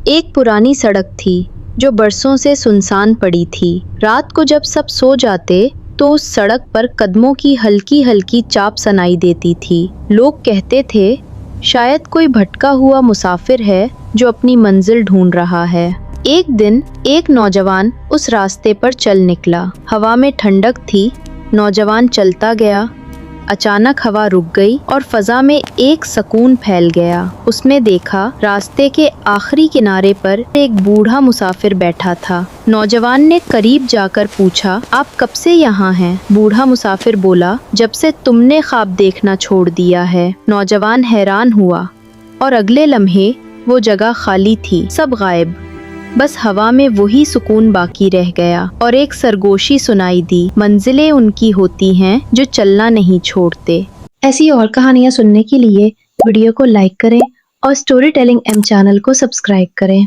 एक पुरानी सड़क थी जो बरसों से सुनसान पड़ी थी। रात को जब सब सो जाते तो उस सड़क पर कदमों की हल्की हल्की चाप सुनाई देती थी। लोग कहते थे शायद कोई भटका हुआ मुसाफिर है जो अपनी मंजिल ढूंढ रहा है। एक दिन एक नौजवान उस रास्ते पर चल निकला। हवा में ठंडक थी। नौजवान चलता गया। अचानक हवा रुक गई और फजा में एक सुकून फैल गया। उसने देखा रास्ते के आखिरी किनारे पर एक बूढ़ा मुसाफिर बैठा था। नौजवान ने करीब जाकर पूछा, आप कब से यहाँ हैं? बूढ़ा मुसाफिर बोला, जब से तुमने ख्वाब देखना छोड़ दिया है। नौजवान हैरान हुआ और अगले लम्हे वो जगह खाली थी, सब गायब। बस हवा में वही सुकून बाकी रह गया और एक सरगोशी सुनाई दी, मंजिलें उनकी होती हैं जो चलना नहीं छोड़ते। ऐसी और कहानियाँ सुनने के लिए वीडियो को लाइक करें और स्टोरी टेलिंग एम चैनल को सब्सक्राइब करें।